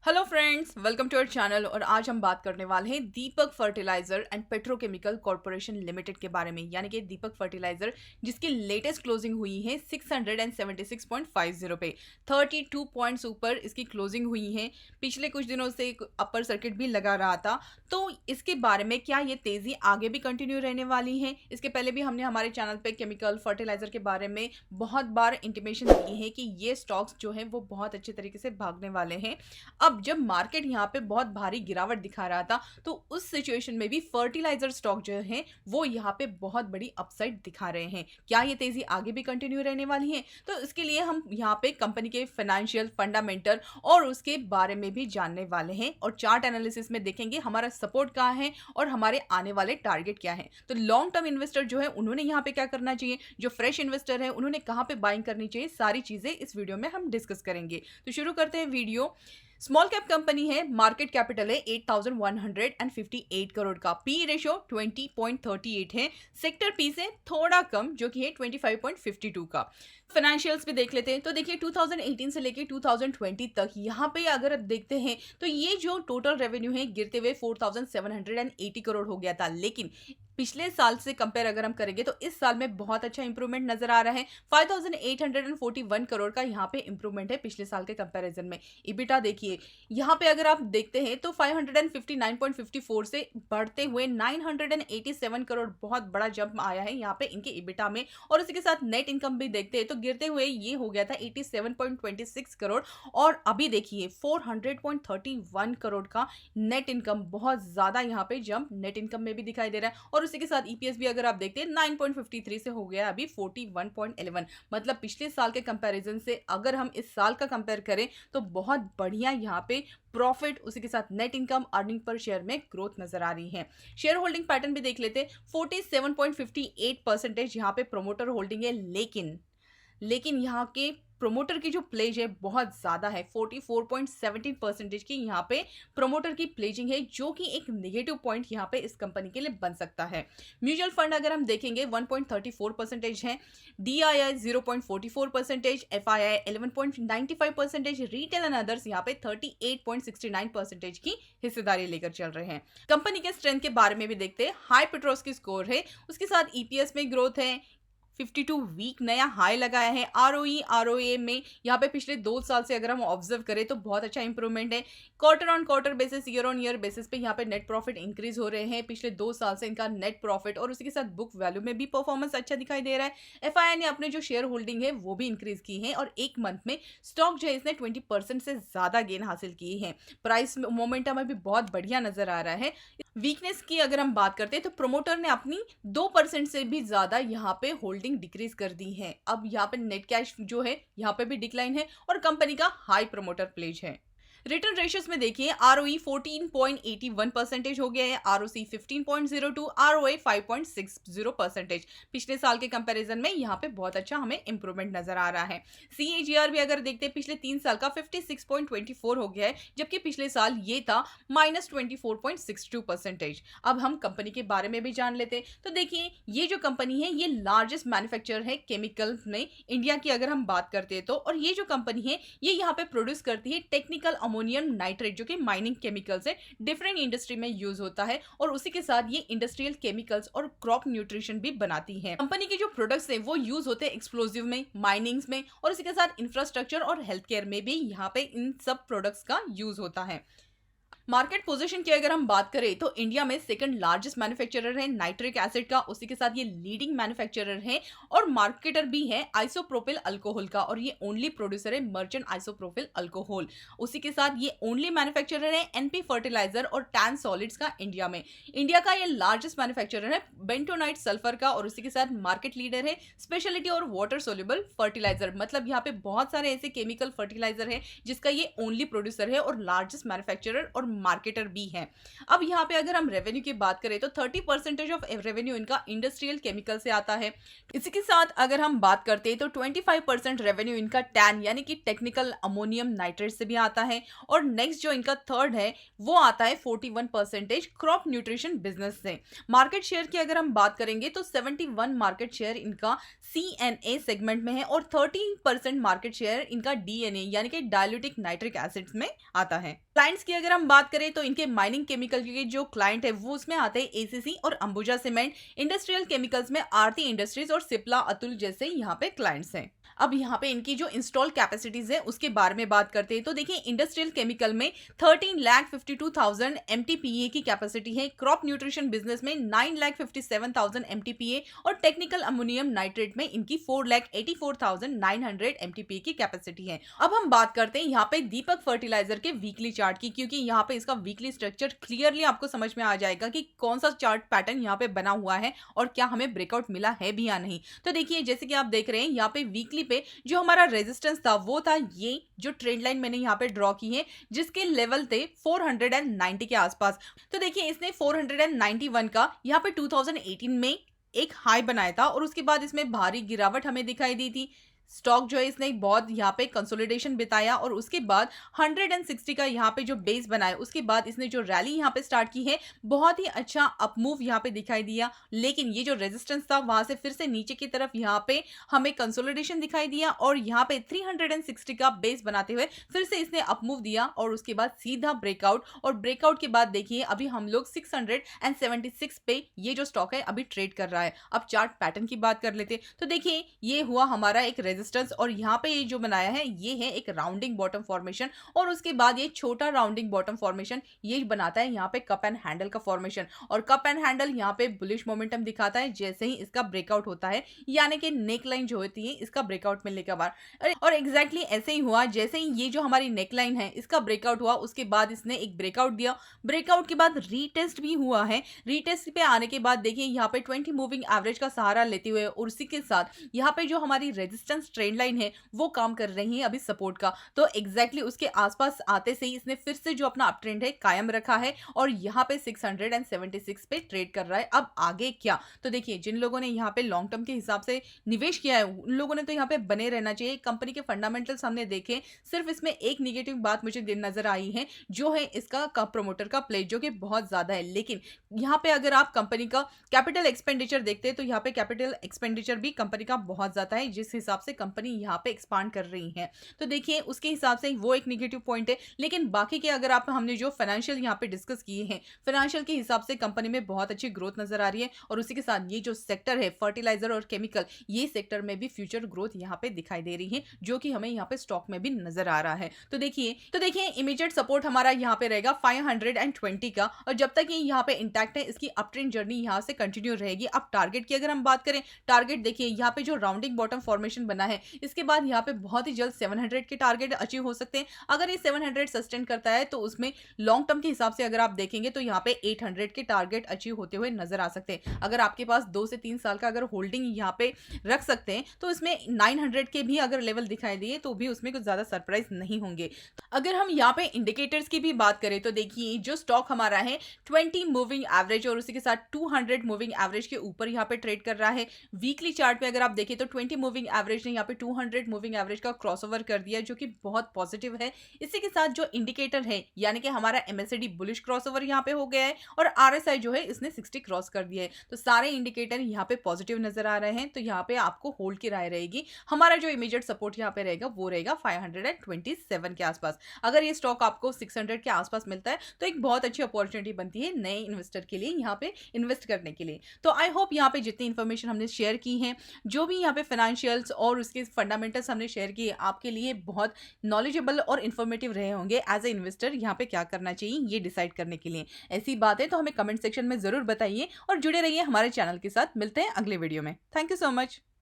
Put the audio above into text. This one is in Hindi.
Hello friends, welcome to our channel. और आज हम बात करने वाले हैं Deepak fertilizer and petrochemical corporation limited के बारे में, यानी कि दीपक फर्टिलाइजर जिसकी लेटेस्ट क्लोजिंग हुई है 676.50 पे। 32 पॉइंट्स ऊपर इसकी क्लोजिंग हुई है। पिछले कुछ दिनों से अपर सर्किट भी लगा रहा था, तो इसके बारे में क्या ये तेजी आगे भी कंटिन्यू रहने वाली है? इसके पहले भी हमने हमारे चैनल पे केमिकल फर्टिलाइजर के बारे में बहुत बार इंटीमेशन दी है कि ये स्टॉक्स जो है वो बहुत अच्छे तरीके से भागने वाले हैं। अब जब मार्केट यहाँ पे बहुत भारी गिरावट दिखा रहा था, तो उस सिचुएशन में भी फर्टिलाइजर स्टॉक जो है वो यहाँ पे बहुत बड़ी अपसाइड दिखा रहे हैं। क्या ये तेजी आगे भी कंटिन्यू रहने वाली है? तो इसके लिए हम यहाँ पे कंपनी के फाइनेंशियल फंडामेंटल और उसके बारे में भी जानने वाले हैं, और चार्ट एनालिसिस में देखेंगे हमारा सपोर्ट कहाँ है और हमारे आने वाले टारगेट क्या है। तो लॉन्ग टर्म इन्वेस्टर जो है उन्होंने यहाँ पे क्या करना चाहिए, जो फ्रेश इन्वेस्टर है उन्होंने कहाँ पे बाइंग करनी चाहिए, सारी चीजें इस वीडियो में हम डिस्कस करेंगे। तो शुरू करते हैं वीडियो। स्मॉल कैप कंपनी है, मार्केट कैपिटल है 8,158 करोड़ का, पी रेशियो 20.38 है, सेक्टर पी से थोड़ा कम जो कि है 25.52 का। फाइनेंशियल्स भी देख लेते हैं, तो देखिए 2018 से लेके 2020 तक यहाँ पे अगर आप देखते हैं तो ये जो टोटल रेवेन्यू है गिरते हुए 4,780 करोड़ हो गया था, लेकिन पिछले साल से कंपेयर अगर हम करेंगे तो इस साल में बहुत अच्छा इंप्रूवमेंट नजर आ रहा है। 5,841 करोड़ का यहाँ पे इंप्रूवमेंट है पिछले साल के कंपैरिजन में। इबिटा देखिए, यहाँ पे अगर आप देखते हैं तो 559.54 से बढ़ते हुए 987 करोड़, बहुत बड़ा जंप आया है यहाँ पे इनके इबिटा में। और इसी के साथ नेट इनकम भी देखते हैं तो गिरते हुए ये हो गया था 87.26 करोड़, और अभी देखिए 400.31 करोड़ का नेट इनकम, बहुत ज्यादा यहाँ पे जंप नेट इनकम में भी दिखाई दे रहा है। और उसी के साथ ईपीएस भी अगर आप देखते हैं 9.53 से हो गया अभी 41.11, मतलब पिछले साल के कंपैरिजन से अगर हम इस साल का कंपेयर करें तो बहुत बढ़िया यहाँ पे प्रॉफिट, उसी के साथ net income, earning per share में ग्रोथ नजर आ रही है। शेयर होल्डिंग पैटर्न भी देख लेते हैं। 47.58% यहाँ पे प्रोमोटर होल्डिंग है, लेकिन यहाँ के प्रोमोटर की जो प्लेज है बहुत ज्यादा है, 44.17% की यहाँ पे प्रोमोटर की प्लेजिंग है, जो कि एक नेगेटिव पॉइंट यहाँ पे इस कंपनी के लिए बन सकता है। म्यूचुअल फंड अगर हम देखेंगे 1.34% है, DII 0.44%, FII 11.95%, retail and others यहाँ पे 38.69% की हिस्सेदारी लेकर चल रहे हैं। कंपनी के स्ट्रेंथ के बारे में भी देखते हैं। हाई पेट्रोस की स्कोर है, उसके साथ ईपीएस में ग्रोथ है, 52 वीक नया हाई लगाया है। आरओई आरओए में यहाँ पे पिछले 2 साल से अगर हम ऑब्जर्व करें तो बहुत अच्छा इंप्रूवमेंट है। Quarter on quarter basis, year on year basis पे यहाँ पे नेट प्रॉफिट इंक्रीज हो रहे हैं। पिछले 2 साल से इनका नेट प्रॉफिट और उसी के साथ बुक वैल्यू में भी परफॉर्मेंस अच्छा दिखाई दे रहा है। एफआईआई ने अपने जो शेयर होल्डिंग है वो भी इंक्रीज की है, और एक मंथ में स्टॉक जो है इसने 20% से ज्यादा गेन हासिल किए हैं। प्राइस मोमेंटम में भी बहुत बढ़िया नजर आ रहा है। वीकनेस की अगर हम बात करते हैं तो प्रोमोटर ने अपनी 2% से भी ज्यादा यहाँ पे होल्डिंग डिक्रीज कर दी है। अब यहाँ पे नेट कैश जो है यहाँ पे भी डिक्लाइन है, और कंपनी का हाई प्रोमोटर प्लेज है। रिटर्न रेशियोज में देखिए, आरओई 14.81% हो गया है, आरओसी 15.02, आरओए 5.60%। पिछले साल के कंपैरिजन में यहाँ पे बहुत अच्छा हमें इंप्रूवमेंट नजर आ रहा है। सीएजीआर भी अगर देखते हैं पिछले 3 साल का 56.24 हो गया है, जबकि पिछले साल ये था -24.62%। अब हम कंपनी के बारे में भी जान लेते हैं। तो देखिए, ये जो कंपनी है ये लार्जेस्ट मैन्युफैक्चरर है केमिकल में इंडिया की अगर हम बात करते हैं तो, और ये जो कंपनी है ये यहाँ पे प्रोड्यूस करती है टेक्निकल अमोनियम नाइट्रेट, जो कि माइनिंग केमिकल्स है, डिफरेंट इंडस्ट्री में यूज होता है, और उसी के साथ ये इंडस्ट्रियल केमिकल्स और क्रॉप न्यूट्रिशन भी बनाती है। कंपनी के जो प्रोडक्ट्स हैं वो यूज होते हैं एक्सप्लोजिव में, माइनिंग्स में, और इसी के साथ इंफ्रास्ट्रक्चर और हेल्थ केयर में भी यहाँ पे इन सब प्रोडक्ट्स का यूज होता है। मार्केट पोजीशन की अगर हम बात करें तो इंडिया में सेकंड लार्जेस्ट मैन्युफैक्चरर है नाइट्रिक एसिड का, उसी के साथ ये लीडिंग मैन्युफैक्चरर है और मार्केटर भी है आइसोप्रोपिल अल्कोहल का, और ये ओनली प्रोड्यूसर है मर्चेंट आइसोप्रोपिल अल्कोहल। उसी के साथ ये ओनली मैन्युफैक्चरर है एनपी फर्टिलाइजर और टैन सॉलिड्स का इंडिया में। इंडिया का ये लार्जेस्ट मैन्युफैक्चरर है बेंटोनाइट सल्फर का, और उसी के साथ मार्केट लीडर है स्पेशलिटी और वाटर सोल्यूबल फर्टिलाइजर, मतलब यहाँ पे बहुत सारे ऐसे केमिकल फर्टिलाइजर है जिसका ये ओनली प्रोड्यूसर है और लार्जेस्ट मैन्युफैक्चरर और मार्केटर भी हैं। अब यहाँ पे अगर हम रेवेन्यू की बात करें तो 30% ऑफ रेवेन्यू इनका इंडस्ट्रियल केमिकल से आता है। इसी के साथ अगर हम बात करते हैं तो 25% रेवेन्यू इनका टैन यानी कि टेक्निकल अमोनियम नाइट्रेट से भी आता है। और नेक्स्ट जो इनका थर्ड है वो आता है 41% क्रॉप न्यूट्रिशन बिजनेस से। मार्केट शेयर की अगर हम बात करेंगे तो 71 मार्केट शेयर इनका CNA सेगमेंट में है और 30% मार्केट शेयर इनका DNA यानी कि डायल्यूटिक नाइट्रिक एसिड्स में आता है। क्लाइंट्स की अगर हम बात करें तो इनके माइनिंग केमिकल के जो क्लाइंट है वो उसमें आते हैं ACC और अंबुजा सीमेंट। इंडस्ट्रियल केमिकल्स में आरती इंडस्ट्रीज और सिप्ला अतुल जैसे यहाँ पे क्लाइंट्स हैं। अब यहाँ पे इनकी जो इंस्टॉल कैपेसिटीज है उसके बारे में बात करते हैं तो देखिए इंडस्ट्रियल केमिकल में 13,52,000 MTPA की कैपेसिटी है। क्रॉप न्यूट्रिशन बिजनेस में 9,57,000 MTPA और टेक्निकल अमोनियम नाइट्रेट में इनकी 4,84,900 MTPA की कैपेसिटी है। अब हम बात करते हैं यहाँ पे दीपक फर्टिलाइजर के वीकली चार्ट की, क्योंकि यहाँ पे इसका वीकली स्ट्रक्चर क्लियरली आपको समझ में आ जाएगा कि कौन सा चार्ट पैटर्न यहाँ पे बना हुआ है और क्या हमें ब्रेकआउट मिला है भी या नहीं। तो देखिए जैसे कि आप देख रहे हैं यहाँ पे वीकली पे जो हमारा रेजिस्टेंस था वो था ये जो ट्रेंड लाइन मैंने यहाँ पे ड्रॉ की है जिसके लेवल थे 490 के आसपास। तो देखिए इसने 491 का यहाँ पे 2018 में एक हाई बनाया था और उसके बाद इसमें भारी गिरावट हमें दिखाई दी थी। स्टॉक जो है इसने बहुत यहाँ पे कंसोलिडेशन बिताया और उसके बाद 160 का यहाँ पे जो बेस बनाया उसके बाद इसने जो रैली यहाँ पे स्टार्ट की है बहुत ही अच्छा अपमूव यहाँ पे दिखाई दिया। लेकिन ये जो रेजिस्टेंस था वहां से फिर से नीचे की तरफ यहाँ पे हमें कंसोलिडेशन दिखाई दिया और यहाँ पे 360 का बेस बनाते हुए फिर से इसने अपमूव दिया और उसके बाद सीधा ब्रेकआउट। और ब्रेकआउट के बाद देखिए अभी हम लोग 676 पे ये जो स्टॉक है अभी ट्रेड कर रहा है। अब चार्ट पैटर्न की बात कर लेते तो देखिए ये हुआ हमारा एक रेजिस्टेंस और यहाँ पे ये जो बनाया है ये है एक राउंडिंग बॉटम फॉर्मेशन और उसके बाद ये छोटा राउंडिंग बॉटम फॉर्मेशन ये बनाता है यहाँ पे कप एंड हैंडल का फॉर्मेशन। और कप एंड हैंडल यहाँ पे बुलिश मोमेंटम दिखाता है जैसे ही इसका ब्रेकआउट होता है, यानी कि नेक लाइन जो होती है इसका ब्रेकआउट मिलने के बाद। और एग्जैक्टली ऐसे ही हुआ जैसे ही ये जो हमारी नेक लाइन है इसका ब्रेकआउट हुआ उसके बाद इसने एक ब्रेकआउट दिया। ब्रेकआउट के बाद रीटेस्ट भी हुआ है। रीटेस्ट पे आने के बाद देखिए यहाँ पे 20 मूविंग एवरेज का सहारा लेते हुए और उसी के साथ यहाँ पे जो हमारी रेजिस्टेंस ट्रेंड लाइन है वो काम कर रही है अभी सपोर्ट का। तो एग्जैक्टली उसके आसपास आते से ही इसने फिर से जो अपना अप ट्रेंड है कायम रखा है और यहाँ पे 676 पे ट्रेड कर रहा है। अब आगे क्या, तो देखिए जिन लोगों ने यहाँ पे लॉन्ग टर्म के हिसाब से निवेश किया है उन लोगों ने तो यहाँ पे बने रहना चाहिए। कंपनी के फंडामेंटल्स हमने देखे, सिर्फ इसमें एक निगेटिव बात मुझे नजर आई है जो है इसका प्रमोटर का प्ले जो कि बहुत ज्यादा है। लेकिन यहाँ पे अगर आप कंपनी का कैपिटल एक्सपेंडिचर देखते हैं तो यहाँ पे कैपिटल एक्सपेंडिचर भी कंपनी का बहुत ज्यादा है जिस हिसाब से कंपनी यहाँ पे एक्सपांड कर रही है। तो देखिए उसके हिसाब से वो एक नेगेटिव पॉइंट है। लेकिन बाकी के अगर आप हमने जो फाइनेंशियल यहाँ पे डिस्कस किए हैं फाइनेंशियल के हिसाब से कंपनी में बहुत अच्छी ग्रोथ नजर आ रही है और उसी के साथ ये जो सेक्टर है फर्टिलाइजर और केमिकल ये सेक्टर में भी फ्यूचर ग्रोथ यहाँ पे दिखाई दे रही है जो कि हमें यहाँ पे स्टॉक में भी नजर आ रहा है। तो देखिए इमीडिएट सपोर्ट हमारा यहाँ पे रहेगा 520 का और जब तक ये यहाँ पे इंटैक्ट है इसकी अप ट्रेंड जर्नी यहाँ से कंटिन्यू रहेगी। अब टारगेट की अगर हम बात करें, टारगेट देखिए यहाँ पे जो राउंडिंग बॉटम फॉर्मेशन बना है इसके बाद यहाँ पे बहुत ही जल्द 700 के टारगेट अचीव हो सकते हैं। अगर ये 700 सस्टेन करता है तो उसमें लॉन्ग टर्म के हिसाब से अगर आप देखेंगे तो यहाँ पे 800 के टारगेट अचीव होते हुए नजर आ सकते हैं। अगर आपके पास 2 से 3 साल का अगर होल्डिंग यहाँ पे रख सकते हैं तो इसमें 900 के भी अगर लेवल दिखाई दिए तो भी उसमें कुछ ज्यादा सरप्राइज नहीं होंगे। अगर हम यहाँ पे इंडिकेटर्स की भी बात करें तो देखिए जो स्टॉक हमारा है 20 मूविंग एवरेज और उसी के साथ 200 मूविंग एवरेज के ऊपर यहाँ पे ट्रेड कर रहा है। वीकली चार्ट पे अगर आप देखें तो 20 मूविंग एवरेज ने यहाँ पे 200 मूविंग एवरेज का क्रॉसओवर कर दिया जो कि बहुत पॉजिटिव है। इसी के साथ जो इंडिकेटर है यानी कि हमारा MACD बुलिश क्रॉसओवर यहाँ पे हो गया है और RSI जो है इसने 60 क्रॉस कर दिया है। तो सारे इंडिकेटर यहाँ पे पॉजिटिव नजर आ रहे हैं। तो यहाँ पे आपको होल्ड की राय रहेगी। हमारा जो इमीडिएट सपोर्ट यहाँ पे रहेगा वो रहेगा 527 के आसपास। अगर ये स्टॉक आपको 600 के आसपास मिलता है तो एक बहुत अच्छी अपॉर्चुनिटी बनती है नए इन्वेस्टर के लिए यहाँ पे इन्वेस्ट करने के लिए। तो आई होप यहाँ पे जितनी इन्फॉर्मेशन हमने शेयर की है, जो भी यहाँ पे फाइनेंशियल्स और उसके फंडामेंटल्स हमने शेयर किए, आपके लिए बहुत नॉलेजेबल और इन्फॉर्मेटिव रहे होंगे एज ए इन्वेस्टर यहाँ पे क्या करना चाहिए ये डिसाइड करने के लिए। ऐसी बात है तो हमें कमेंट सेक्शन में जरूर बताइए और जुड़े रहिए हमारे चैनल के साथ। मिलते हैं अगले वीडियो में। Thank you so much.